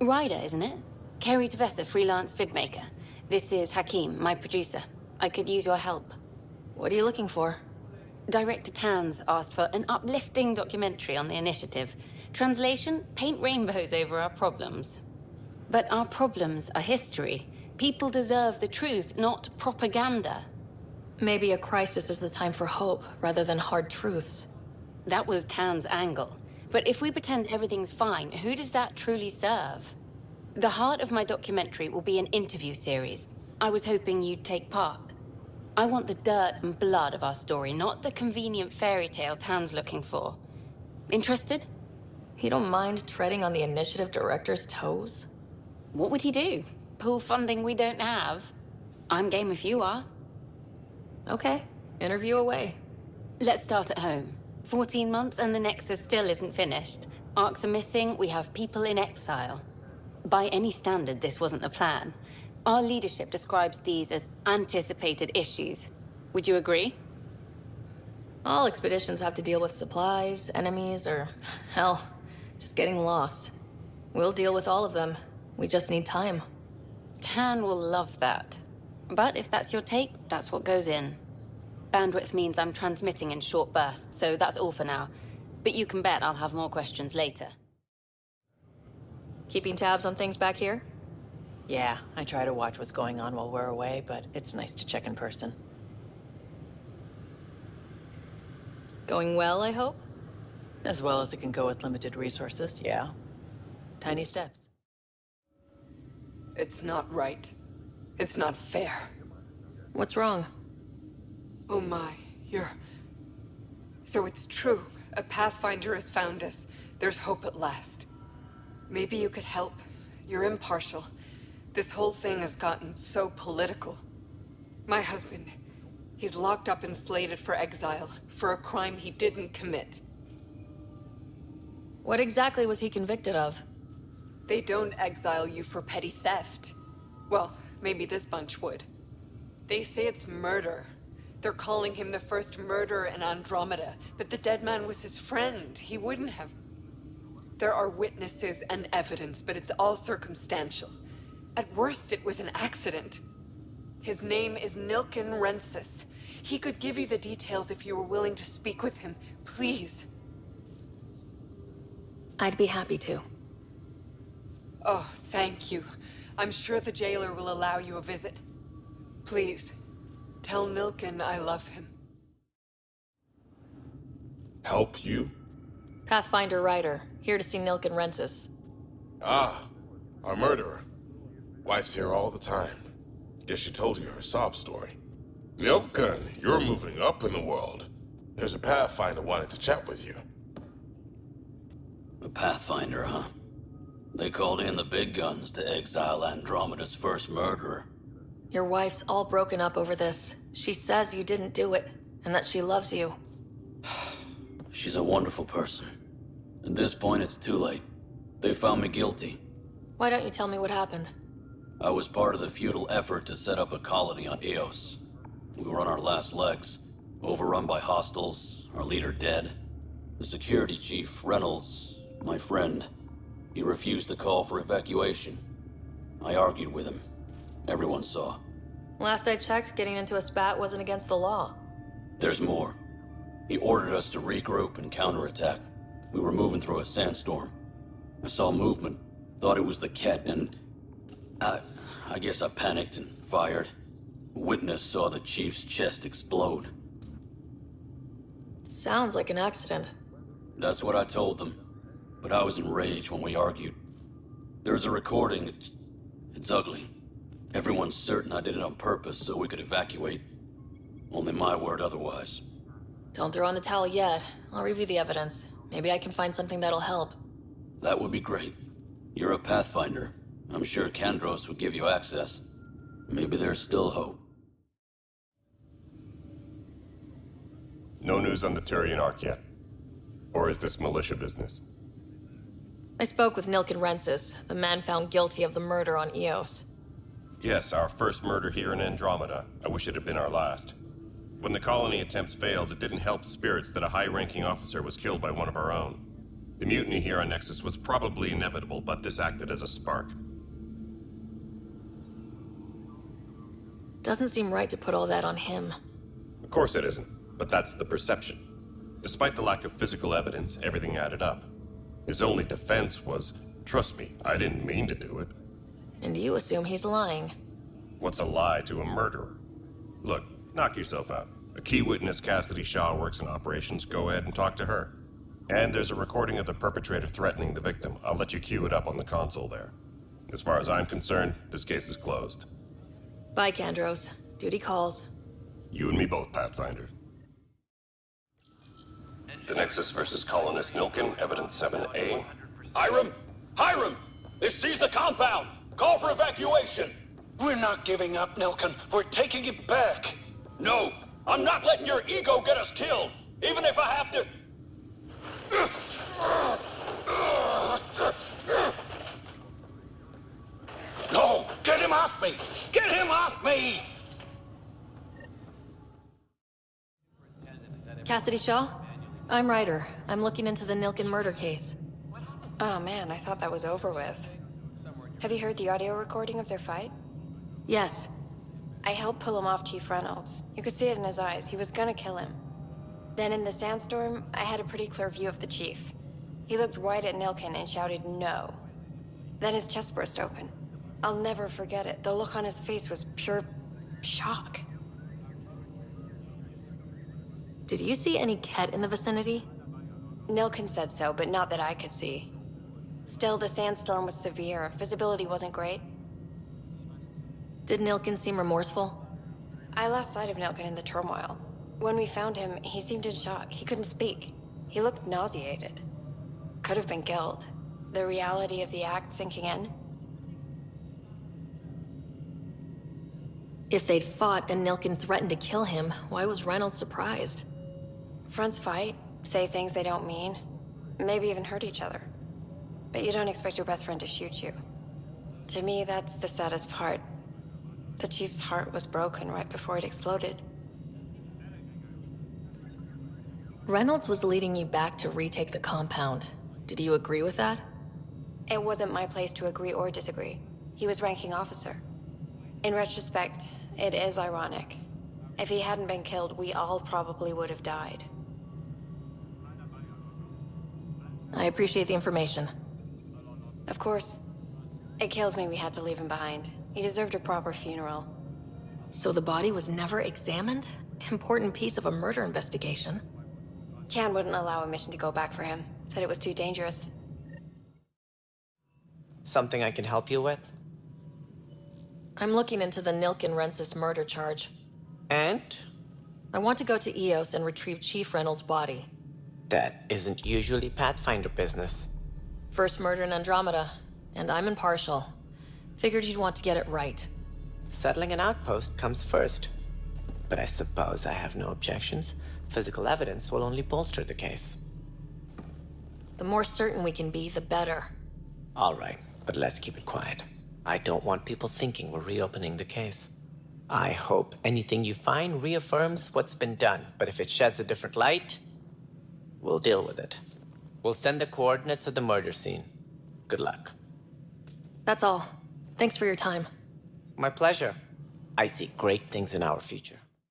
Ryder, isn't it? Kerry Tavessa, freelance vidmaker. This is Hakim, my producer. I could use your help. What are you looking for? Director Tanz asked for an uplifting documentary on the initiative. Translation, paint rainbows over our problems. But our problems are history. People deserve the truth, not propaganda. Maybe a crisis is the time for hope, rather than hard truths. That was Tan's angle. But if we pretend everything's fine, who does that truly serve? The heart of my documentary will be an interview series. I was hoping you'd take part. I want the dirt and blood of our story, not the convenient fairy tale Tan's looking for. Interested? You don't mind treading on the initiative director's toes? What would he do? Pull funding we don't have? I'm game if you are. Okay, interview away. Let's start at home. 14 months and the Nexus still isn't finished. Arcs are missing, we have people in exile. By any standard, this wasn't the plan. Our leadership describes these as anticipated issues. Would you agree? All expeditions have to deal with supplies, enemies, or, hell, just getting lost. We'll deal with all of them. We just need time. Tan will love that. But if that's your take, that's what goes in. Bandwidth means I'm transmitting in short bursts, so that's all for now. But you can bet I'll have more questions later. Keeping tabs on things back here? Yeah, I try to watch what's going on while we're away, but it's nice to check in person. Going well, I hope? As well as it can go with limited resources, yeah. Tiny steps. It's not right. It's not fair. What's wrong? Oh my, So it's true. A Pathfinder has found us. There's hope at last. Maybe you could help. You're impartial. This whole thing has gotten so political. My husband, he's locked up and slated for exile for a crime he didn't commit. What exactly was he convicted of? They don't exile you for petty theft. Well, maybe this bunch would. They say it's murder. They're calling him the first murderer in Andromeda, but the dead man was his friend. He wouldn't have. There are witnesses and evidence, but it's all circumstantial. At worst, it was an accident. His name is Nilken Rensis. He could give you the details if you were willing to speak with him. Please. I'd be happy to. Oh, thank you. I'm sure the jailer will allow you a visit. Please, tell Nilken I love him. Help you? Pathfinder Ryder, here to see Nilken Rensis. Ah, our murderer. Wife's here all the time. Guess she told you her sob story. Nilken, you're moving up in the world. There's a Pathfinder wanting to chat with you. A Pathfinder, huh? They called in the big guns to exile Andromeda's first murderer. Your wife's all broken up over this. She says you didn't do it, and that she loves you. She's a wonderful person. At this point, it's too late. They found me guilty. Why don't you tell me what happened? I was part of the futile effort to set up a colony on Eos. We were on our last legs, overrun by hostiles, our leader dead. The security chief, Reynolds, my friend, he refused to call for evacuation. I argued with him. Everyone saw. Last I checked, getting into a spat wasn't against the law. There's more. He ordered us to regroup and counterattack. We were moving through a sandstorm. I saw movement, thought it was the Ket, and I guess I panicked and fired. A witness saw the chief's chest explode. Sounds like an accident. That's what I told them, but I was enraged when we argued. There's a recording. It's ugly. Everyone's certain I did it on purpose so we could evacuate. Only my word otherwise. Don't throw in the towel yet. I'll review the evidence. Maybe I can find something that'll help. That would be great. You're a Pathfinder. I'm sure Kandros would give you access. Maybe there's still hope. No news on the Turian Ark yet? Or is this militia business? I spoke with Nilken Rensis, the man found guilty of the murder on Eos. Yes, our first murder here in Andromeda. I wish it had been our last. When the colony attempts failed, it didn't help spirits that a high-ranking officer was killed by one of our own. The mutiny here on Nexus was probably inevitable, but this acted as a spark. Doesn't seem right to put all that on him. Of course it isn't, but that's the perception. Despite the lack of physical evidence, everything added up. His only defense was, trust me, I didn't mean to do it. And you assume he's lying. What's a lie to a murderer? Look, knock yourself out. A key witness, Cassidy Shaw, works in operations. Go ahead and talk to her. And there's a recording of the perpetrator threatening the victim. I'll let you cue it up on the console there. As far as I'm concerned, this case is closed. Bye, Kandros. Duty calls. You and me both, Pathfinder. The Nexus versus Colonist Nilkin, Evidence 7A. Hiram! Hiram! They've seized the compound! Call for evacuation! We're not giving up, Nilkin. We're taking it back. No! I'm not letting your ego get us killed! Even if I have to... No! Get him off me! Get him off me! Cassidy Shaw? I'm Ryder. I'm looking into the Nilkin murder case. Oh man, I thought that was over with. Have you heard the audio recording of their fight? Yes. I helped pull him off Chief Reynolds. You could see it in his eyes. He was gonna kill him. Then in the sandstorm, I had a pretty clear view of the Chief. He looked right at Nilkin and shouted no. Then his chest burst open. I'll never forget it. The look on his face was pure shock. Did you see any Ket in the vicinity? Nilkin said so, but not that I could see. Still, the sandstorm was severe. Visibility wasn't great. Did Nilkin seem remorseful? I lost sight of Nilkin in the turmoil. When we found him, he seemed in shock. He couldn't speak. He looked nauseated. Could have been guilt. The reality of the act sinking in. If they'd fought and Nilkin threatened to kill him, why was Reynolds surprised? Fronts fight, say things they don't mean, maybe even hurt each other. But you don't expect your best friend to shoot you. To me, that's the saddest part. The Chief's heart was broken right before it exploded. Reynolds was leading you back to retake the compound. Did you agree with that? It wasn't my place to agree or disagree. He was ranking officer. In retrospect, it is ironic. If he hadn't been killed, we all probably would have died. I appreciate the information. Of course. It kills me we had to leave him behind. He deserved a proper funeral. So the body was never examined? Important piece of a murder investigation. Tian wouldn't allow a mission to go back for him. Said it was too dangerous. Something I can help you with? I'm looking into the Nilkin-Rensis murder charge. And? I want to go to EOS and retrieve Chief Reynolds' body. That isn't usually Pathfinder business. First murder in Andromeda, and I'm impartial. Figured you'd want to get it right. Settling an outpost comes first. But I suppose I have no objections. Physical evidence will only bolster the case. The more certain we can be, the better. All right, but let's keep it quiet. I don't want people thinking we're reopening the case. I hope anything you find reaffirms what's been done, but if it sheds a different light, we'll deal with it. We'll send the coordinates of the murder scene. Good luck. That's all. Thanks for your time. My pleasure. I see great things in our future.